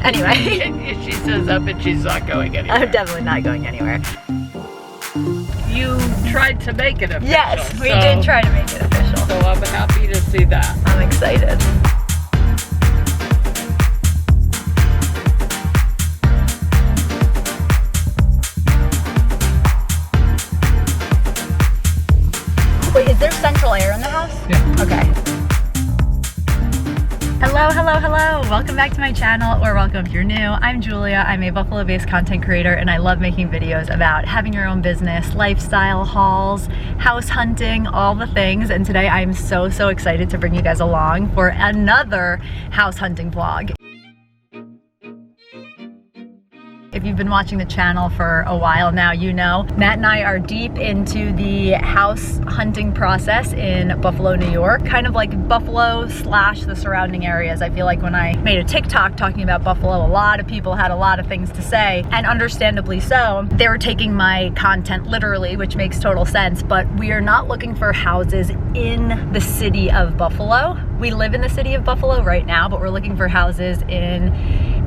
Anyway. She says up and she's not going anywhere. I'm definitely not going anywhere. You tried to make it official. Yes, we did try to make it official. So I'm happy to see that. I'm excited. Wait, is there central air in the house? Yeah. Okay. Hello, hello, hello. Welcome back to my channel, or welcome if you're new. I'm Julia. I'm a Buffalo-based content creator, and I love making videos about having your own business, lifestyle hauls, house hunting, all the things. And today I'm so excited to bring you guys along for another house hunting vlog. If you've been watching the channel for a while now, you know Matt and I are deep into the house hunting process in Buffalo, New York. Kind of like Buffalo / the surrounding areas. I feel like when I made a TikTok talking about Buffalo, a lot of people had a lot of things to say, and understandably so. They were taking my content literally, which makes total sense, but we are not looking for houses in the city of Buffalo. We live in the city of Buffalo right now, but we're looking for houses in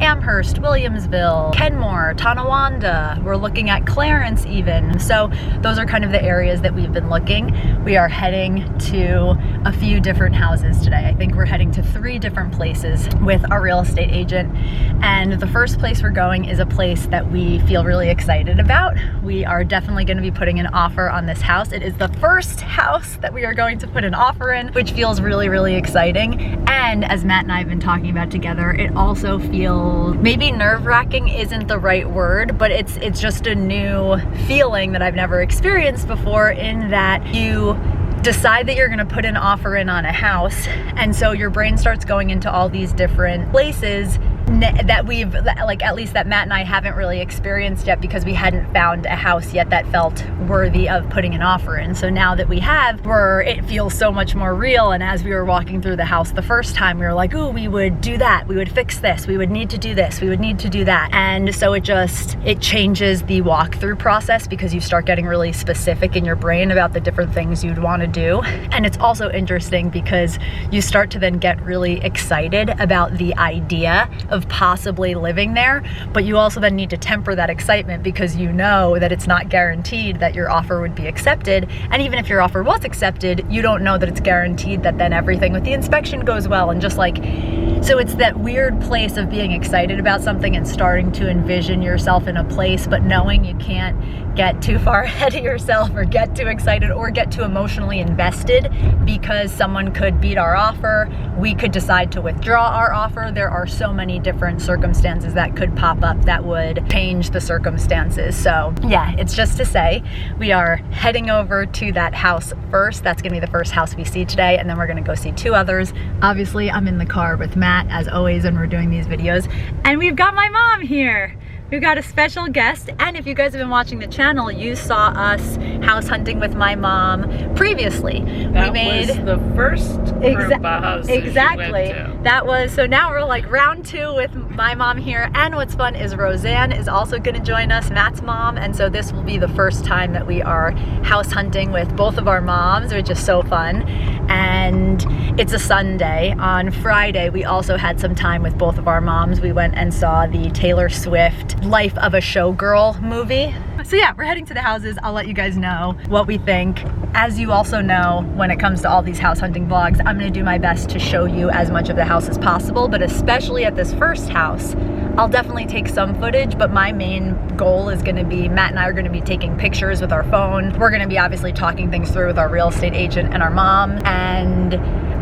Amherst, Williamsville, Kenmore, Tonawanda. We're looking at Clarence even. So those are kind of the areas that we've been looking. We are heading to a few different houses today. I think we're heading to 3 different places with our real estate agent. And the first place we're going is a place that we feel really excited about. We are definitely going to be putting an offer on this house. It is the first house that we are going to put an offer in, which feels really exciting. And as Matt and I have been talking about together, it also feels maybe nerve-wracking isn't the right word, but it's just a new feeling that I've never experienced before, in that you decide that you're gonna put an offer in on a house, and so your brain starts going into all these different places that we've, like, at least that Matt and I haven't really experienced yet, because we hadn't found a house yet that felt worthy of putting an offer in. So now that we have, it feels so much more real. And as we were walking through the house the first time, we were like, ooh, we would do that, we would fix this, we would need to do this, we would need to do that. And so it changes the walkthrough process, because you start getting really specific in your brain about the different things you'd want to do. And it's also interesting because you start to then get really excited about the idea of possibly living there, but you also then need to temper that excitement, because you know that it's not guaranteed that your offer would be accepted. And even if your offer was accepted, you don't know that it's guaranteed that then everything with the inspection goes well. And just like, so it's that weird place of being excited about something and starting to envision yourself in a place, but knowing you can't get too far ahead of yourself or get too excited or get too emotionally invested, because someone could beat our offer, we could decide to withdraw our offer. There are so many different circumstances that could pop up that would change the circumstances. So yeah, it's just to say we are heading over to that house first. That's gonna be the first house we see today, and then we're gonna go see 2 others. Obviously, I'm in the car with Matt as always, and we're doing these videos, and we've got my mom here. We've got a special guest, and if you guys have been watching the channel, you saw us house hunting with my mom previously. That was the first group of houses exactly. you went to. That was, so now we're like round 2 with my mom here, and what's fun is Roseanne is also gonna join us, Matt's mom, and so this will be the first time that we are house hunting with both of our moms, which is so fun. And it's a Sunday. On Friday, we also had some time with both of our moms. We went and saw the Taylor Swift Life of a Showgirl movie. So yeah, we're heading to the houses. I'll let you guys know what we think. As you also know, when it comes to all these house hunting vlogs, I'm gonna do my best to show you as much of the house as possible, but especially at this first house, I'll definitely take some footage, but my main goal is gonna be, Matt and I are gonna be taking pictures with our phone. We're gonna be obviously talking things through with our real estate agent and our mom, and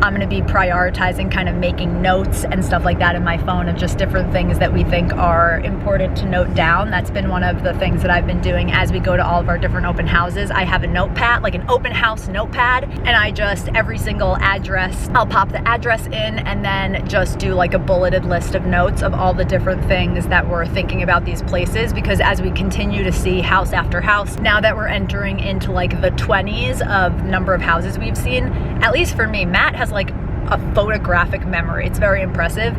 I'm gonna be prioritizing kind of making notes and stuff like that in my phone of just different things that we think are important to note down. That's been one of the things that I've been doing as we go to all of our different open houses. I have a notepad, like an open house notepad, and I just, every single address, I'll pop the address in and then just do like a bulleted list of notes of all the different things that we're thinking about these places, because as we continue to see house after house, now that we're entering into like the 20s of number of houses we've seen, at least for me, Matt has like a photographic memory. It's very impressive.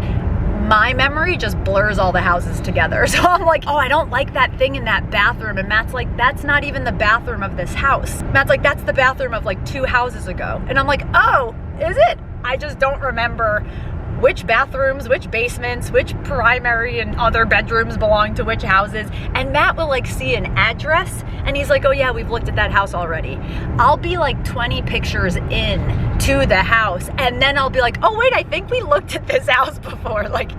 My memory just blurs all the houses together. So I'm like, oh, I don't like that thing in that bathroom. And Matt's like, that's not even the bathroom of this house. Matt's like, that's the bathroom of like 2 houses ago. And I'm like, oh, is it? I just don't remember which bathrooms, which basements, which primary and other bedrooms belong to which houses. And Matt will like see an address and he's like, oh yeah, we've looked at that house already. I'll be like 20 pictures in to the house and then I'll be like, oh wait, I think we looked at this house before. Like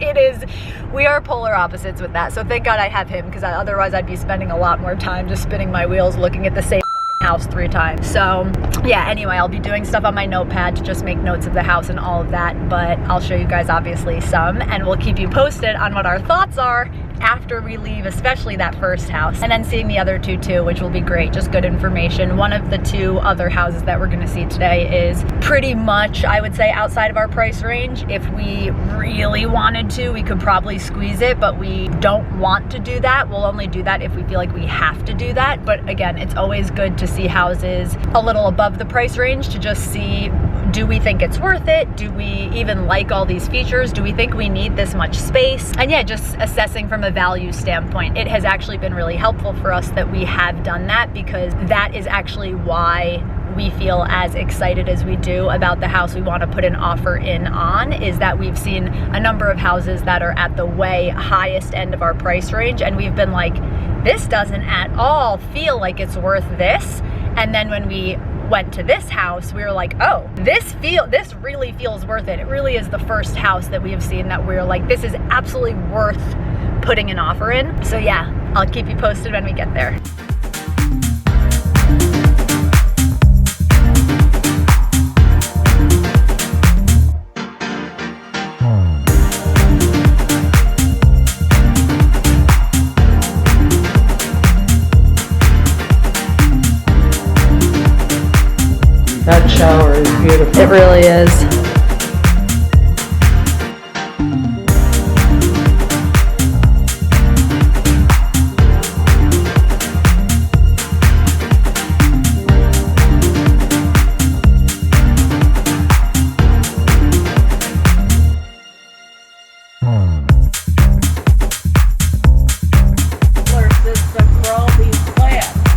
we are polar opposites with that. So thank God I have him, because otherwise I'd be spending a lot more time just spinning my wheels looking at the same house 3 times. So yeah, anyway, I'll be doing stuff on my notepad to just make notes of the house and all of that, but I'll show you guys obviously some, and we'll keep you posted on what our thoughts are after we leave, especially that first house, and then seeing the other 2 too, which will be great, just good information. One of the 2 other houses that we're gonna see today is pretty much, I would say, outside of our price range. If we really wanted to, we could probably squeeze it, but we don't want to do that. We'll only do that if we feel like we have to do that. But again, it's always good to see houses a little above the price range to just see, do we think it's worth it? Do we even like all these features? Do we think we need this much space? And yeah, just assessing from a value standpoint. It has actually been really helpful for us that we have done that, because that is actually why we feel as excited as we do about the house we want to put an offer in on, is that we've seen a number of houses that are at the way highest end of our price range, and we've been like, this doesn't at all feel like it's worth this. And then when we went to this house, we were like, oh, this really feels worth it. It really is the first house that we have seen that we're like, this is absolutely worth putting an offer in. So yeah, I'll keep you posted when we get there. That shower is beautiful. It really is.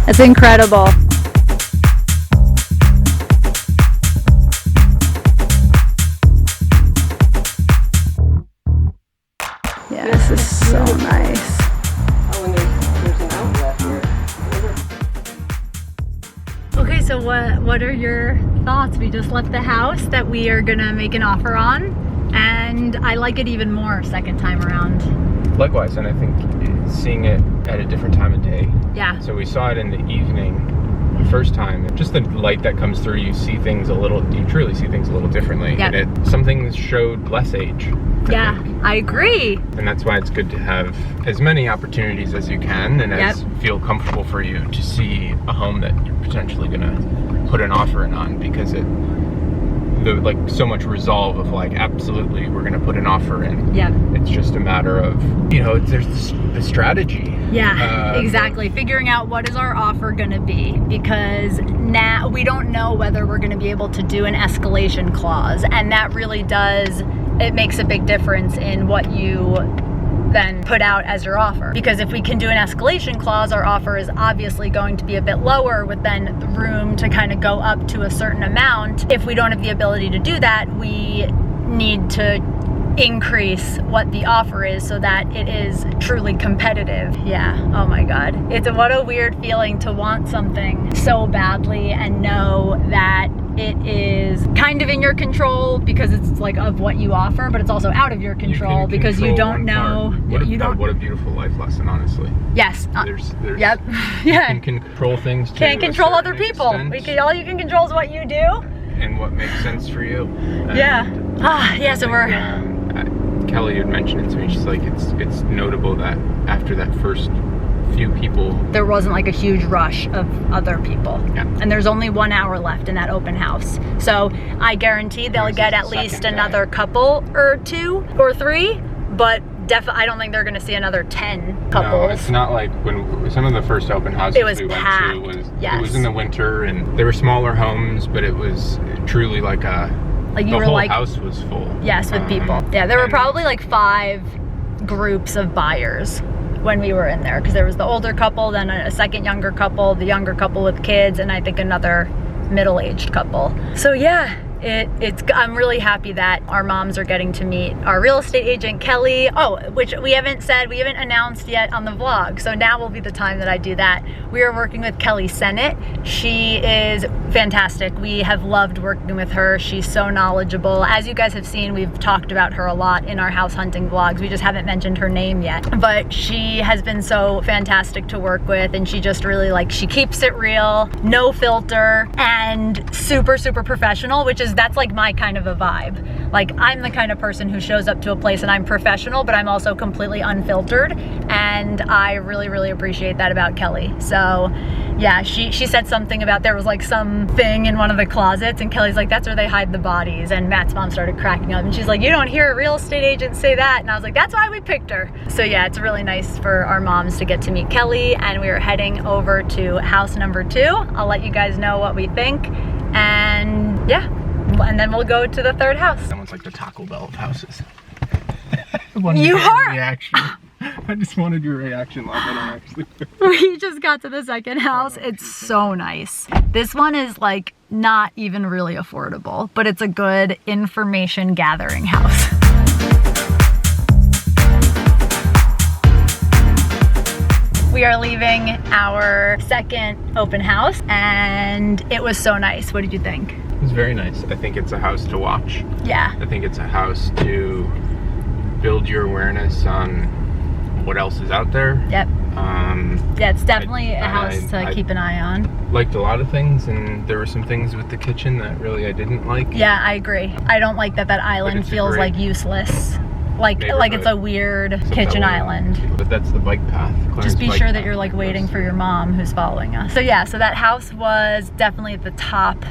It's incredible. Yeah, this is so nice. Oh, and there's an outlet here. Okay, so what are your thoughts? We just left the house that we are gonna make an offer on, and I like it even more second time around. Likewise, and I think seeing it at a different time of day. Yeah. So we saw it in the evening the first time. Just the light that comes through, you truly see things a little differently. Yep. And some things showed less age. Yeah, I agree. And that's why it's good to have as many opportunities as you can, and as feel comfortable for you to see a home that you're potentially gonna put an offer in on, because like so much resolve of like, absolutely, we're gonna put an offer in. Yeah. It's just a matter of, there's the strategy. Yeah, exactly. Figuring out what is our offer gonna be, because now we don't know whether we're gonna be able to do an escalation clause, and that really it makes a big difference in what you then put out as your offer. Because if we can do an escalation clause, our offer is obviously going to be a bit lower, with then the room to kind of go up to a certain amount. If we don't have the ability to do that, we need to increase what the offer is so that it is truly competitive. Yeah, oh my God. What a weird feeling to want something so badly and know that it is kind of in your control because it's like of what you offer, but it's also out of your control because you don't know. What a beautiful life lesson, honestly. Yes. There's yep. Yeah. You can control things too. Can't control other people. All you can control is what you do. And what makes sense for you. And yeah. Yeah, so we're... Kelly had mentioned it to me. She's like, it's notable that after that first few people, there wasn't like a huge rush of other people. Yeah. And there's only 1 hour left in that open house. So I guarantee they'll get at least another couple or 2 or 3, but I don't think they're gonna see another 10 couples. No, it's not like when some of the first open houses we went to it was in the winter, and they were smaller homes, but it was truly like the whole house was full. Yes, with people. Yeah, there were probably like 5 groups of buyers when we were in there, because there was the older couple, then a second younger couple, the younger couple with kids, and I think another middle-aged couple. So yeah, I'm really happy that our moms are getting to meet our real estate agent, Kelly. Oh, which we haven't announced yet on the vlog. So now will be the time that I do that. We are working with Kelly Sennett. She is fantastic. We have loved working with her. She's so knowledgeable. As you guys have seen, we've talked about her a lot in our house hunting vlogs. We just haven't mentioned her name yet, but she has been so fantastic to work with, and she just really she keeps it real, no filter, and super, super professional, that's like my kind of a vibe. Like, I'm the kind of person who shows up to a place and I'm professional, but I'm also completely unfiltered, and I really, really appreciate that about Kelly. So yeah, she said something about there was like something in one of the closets, and Kelly's like, that's where they hide the bodies, and Matt's mom started cracking up, and she's like, you don't hear a real estate agent say that, and I was like, that's why we picked her. So yeah, it's really nice for our moms to get to meet Kelly, and we are heading over to house number 2. I'll let you guys know what we think, and yeah, and then we'll go to the 3rd house. Someone's like the Taco Bell of houses. You are? Reaction. I just wanted your reaction live. I don't actually. We just got to the 2nd house. It's so nice. This one is like not even really affordable, but it's a good information gathering house. We are leaving our 2nd open house, and it was so nice. What did you think? It was very nice. I think it's a house to watch. Yeah. I think it's a house to build your awareness on what else is out there. Yep. Yeah, it's definitely a house to keep an eye on. Liked a lot of things, and there were some things with the kitchen that really I didn't like. Yeah, I agree. I don't like that island feels like useless. Like it's a weird kitchen island. But that's the bike path. Just be sure that you're like waiting for your mom who's following us. So yeah, so that house was definitely at the top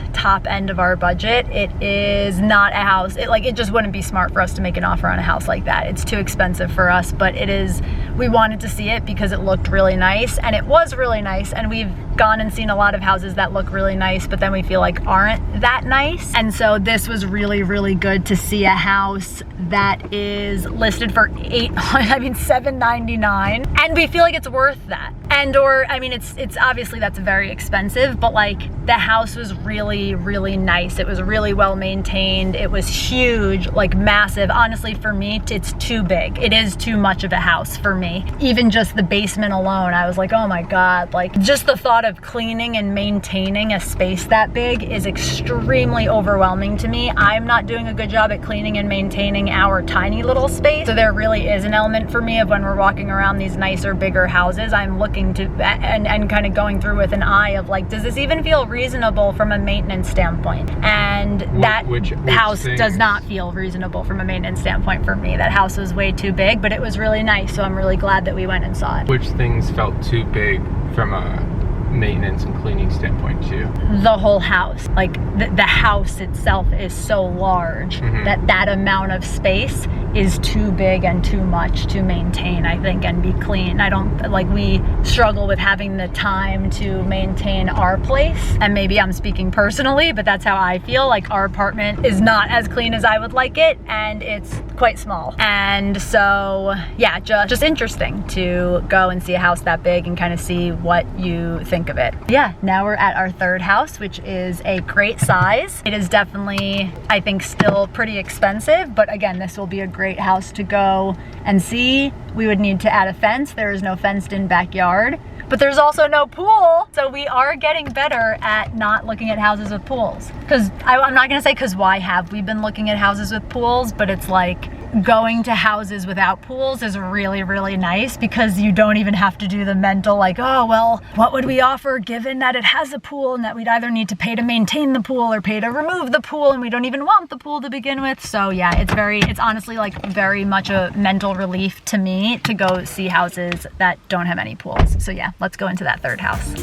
end of our budget. It is not a house. It just wouldn't be smart for us to make an offer on a house like that. It's too expensive for us, but it is, we wanted to see it because it looked really nice, and it was really nice, and we've gone and seen a lot of houses that look really nice, but then we feel like aren't that nice. And so this was really, really good to see a house that is listed for $799, and we feel like it's worth that. It's obviously that's very expensive, but like the house was really, really nice. It was really well maintained. It was huge, like massive. Honestly, for me, it's too big. It is too much of a house for me. Even just the basement alone, I was like, oh my God, like just the thought of cleaning and maintaining a space that big is extremely overwhelming to me. I'm not doing a good job at cleaning and maintaining our tiny little space. So there really is an element for me of when we're walking around these nicer, bigger houses, I'm looking to and kind of going through with an eye of like, does this even feel reasonable from a maintenance standpoint? And that house does not feel reasonable from a maintenance standpoint for me. That house was way too big, but it was really nice, so I'm really glad that we went and saw it. Which things felt too big from a maintenance and cleaning standpoint too? The whole house. Like the house itself is so large that amount of space is too big and too much to maintain, I think, and be clean. We struggle with having the time to maintain our place, and maybe I'm speaking personally, but that's how I feel. Like our apartment is not as clean as I would like it, and it's quite small. And so yeah, just interesting to go and see a house that big and kind of see what you think of it. Yeah, now we're at our 3rd house, which is a great size. It is definitely, I think, still pretty expensive, but again, this will be a great house to go and see. We would need to add a fence. There is no fenced in backyard, but there's also no pool. So we are getting better at not looking at houses with pools. Because I'm not gonna say because why have we been looking at houses with pools, but it's like going to houses without pools is really, really nice because you don't even have to do the mental like, oh, well, what would we offer given that it has a pool and that we'd either need to pay to maintain the pool or pay to remove the pool, and we don't even want the pool to begin with. So yeah, it's honestly like very much a mental relief to me to go see houses that don't have any pools. So yeah, let's go into that 3rd house.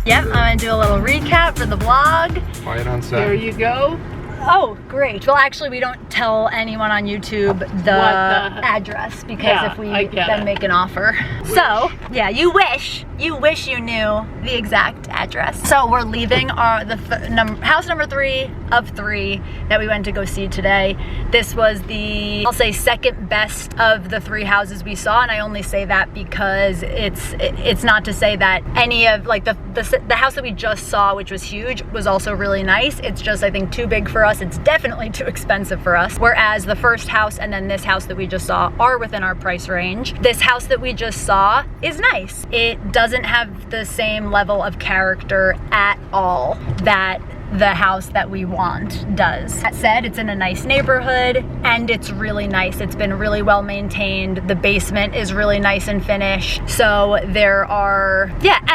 Yep, I'm gonna do a little recap for the vlog. Quiet on set. There you go. Oh, great. Well, actually, we don't tell anyone on YouTube the address because if we then make an offer. So, yeah, you wish you knew the exact address. So we're leaving house number 3 of 3 that we went to go see today. This was the, I'll say, second best of the 3 houses we saw, and I only say that because it's not to say that any of, like, the house that we just saw, which was huge, was also really nice. It's just, I think, too big for us. It's definitely too expensive for us. Whereas the first house and then this house that we just saw are within our price range. This house that we just saw is nice. It doesn't have the same level of character at all that the house that we want does. That said, it's in a nice neighborhood and it's really nice. It's been really well maintained. The basement is really nice and finished. So there are,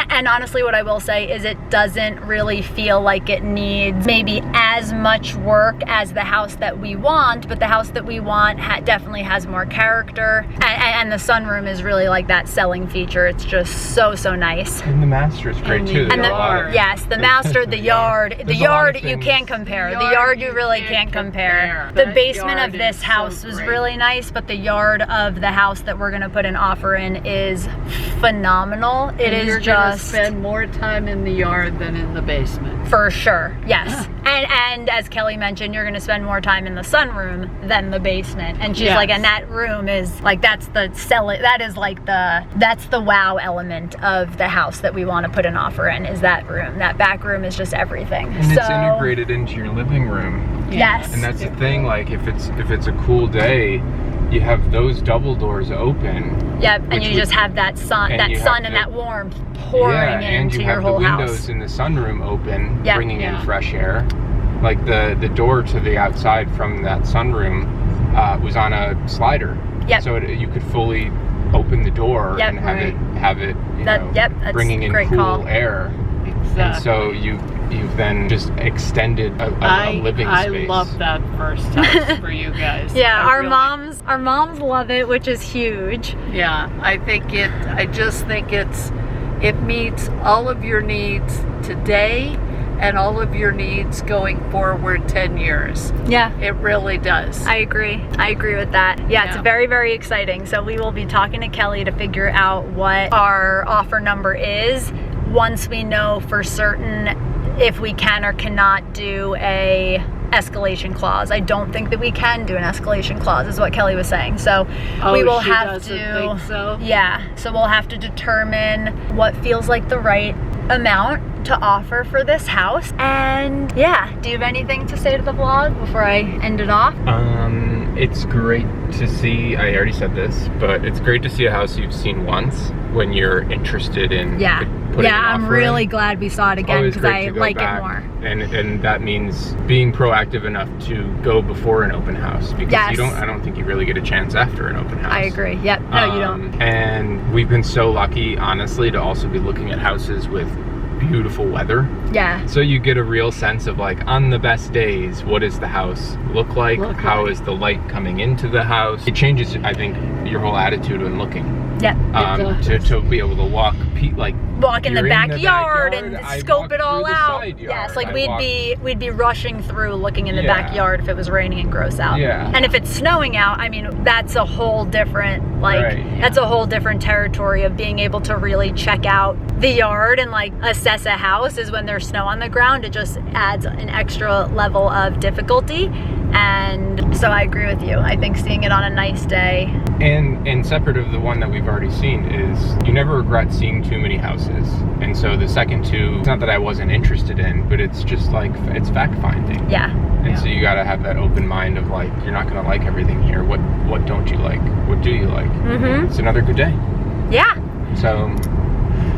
and honestly what I will say is it doesn't really feel like it needs maybe as much work as the house that we want, but the house that we want definitely has more character. And the sunroom is really like that selling feature. It's just so nice. And the master is great too. And yes, the master, the yard, you can't compare. The yard you really can't compare. The basement of this house was really nice, but the yard of the house that we're gonna put an offer in is phenomenal. It is just, you're gonna spend more time in the yard than in the basement. For sure, yes. And as Kelly mentioned, you're gonna spend more time in the sunroom than the basement. And she's like, and that room is like, that's the wow element of the house that we want to put an offer in, is that room. That back room is just everything. And it's integrated into your living room. Yes. And that's the thing, like if it's a cool day, you have those double doors open. Yep, and you just have that sun and that warmth pouring into your whole house. And you have the windows in the sunroom open, bringing in fresh air. Like the door to the outside from that sunroom was on a slider. Yep. So you could fully open the door and have it bringing in cool air. Exactly. And so you've then just extended a living space. I love that first house for you guys. Our moms love it, which is huge. Yeah, I just think it meets all of your needs today and all of your needs going forward 10 years. Yeah. It really does. I agree with that. Yeah, it's very, very exciting. So we will be talking to Kelly to figure out what our offer number is once we know for certain if we can or cannot do a escalation clause. I don't think that we can do an escalation clause, is what Kelly was saying. So we will have to think so? Yeah, so we'll have to determine what feels like the right amount to offer for this house. And yeah, do you have anything to say to the vlog before I end it off? It's great to see, I already said this, but it's great to see a house you've seen once when you're interested in putting an I'm offer really in. glad we saw it again because I like it more. And that means being proactive enough to go before an open house, because I don't think you really get a chance after an open house. I agree. Yep. No, you don't. And we've been so lucky, honestly, to also be looking at houses with beautiful weather. Yeah. So you get a real sense of, like, on the best days, what does the house look like? How is the light coming into the house? It changes, I think, your whole attitude when looking. Yeah. To be able to walk in the backyard and scope it all out. Yes, like we'd be rushing through looking in the backyard if it was raining and gross out. Yeah. And if it's snowing out, I mean, that's a whole different that's a whole different territory of being able to really check out the yard and like assess a house. Is when there's snow on the ground, it just adds an extra level of difficulty. And so I agree with you. I think seeing it on a nice day. And separate of the one that we've already seen is you never regret seeing too many houses. And so the second two, it's not that I wasn't interested in, but it's just like, it's fact finding. Yeah. And so you gotta have that open mind of like, you're not gonna like everything here. What don't you like? What do you like? Mm-hmm. It's another good day. Yeah. So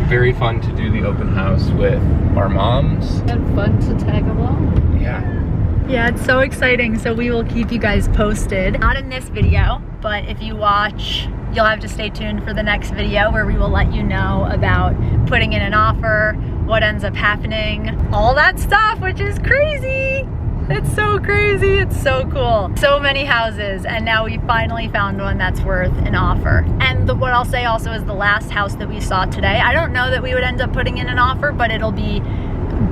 very fun to do the open house with our moms. And fun to tag along. Yeah. Yeah, it's so exciting. So we will keep you guys posted. Not in this video, but if you watch, you'll have to stay tuned for the next video where we will let you know about putting in an offer, what ends up happening, all that stuff, which is crazy. It's so crazy. It's so cool. So many houses, and now we finally found one that's worth an offer. And what I'll say also is the last house that we saw today, I don't know that we would end up putting in an offer, but it'll be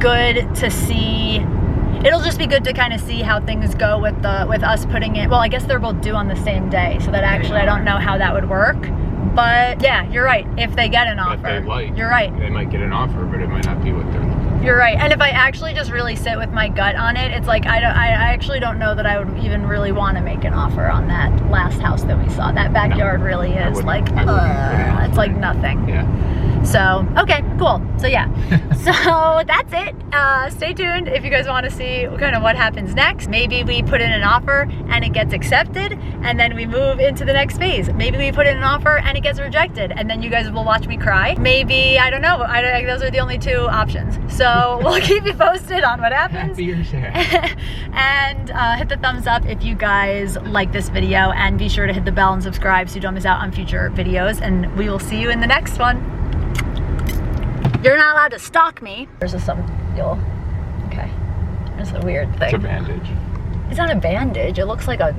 good to see it'll just be good to kind of see how things go with us putting it. Well, I guess they're both due on the same day, so that actually I don't know how that would work. But yeah, you're right. If they get an offer, you're right. They might get an offer, but it might not be what they're looking for. You're right. And if I actually just really sit with my gut on it, it's like I actually don't know that I would even really want to make an offer on that last house that we saw. That backyard really is like, it's like nothing. Yeah. So, okay, cool. So yeah, so that's it. Stay tuned if you guys want to see kind of what happens next. Maybe we put in an offer and it gets accepted, and then we move into the next phase. Maybe we put in an offer and it gets rejected, and then you guys will watch me cry. Maybe, I don't know. Those are the only two options. So we'll keep you posted on what happens. And hit the thumbs up if you guys like this video, and be sure to hit the bell and subscribe so you don't miss out on future videos, and we will see you in the next one. You're not allowed to stalk me. There's okay. There's a weird thing. It's a bandage. It's not a bandage. It looks like a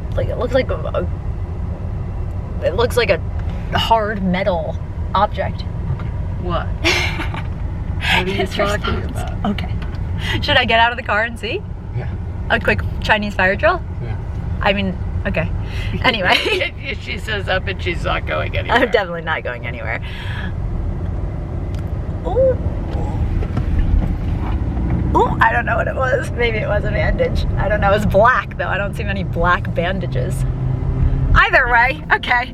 hard metal object. What? What are you talking about? Okay. Should I get out of the car and see? Yeah. A quick Chinese fire drill? Yeah. I mean, okay. Anyway. She says up and she's not going anywhere. I'm definitely not going anywhere. Ooh. Ooh, I don't know what it was. Maybe it was a bandage. I don't know. It was black though. I don't see many black bandages. Either way, okay.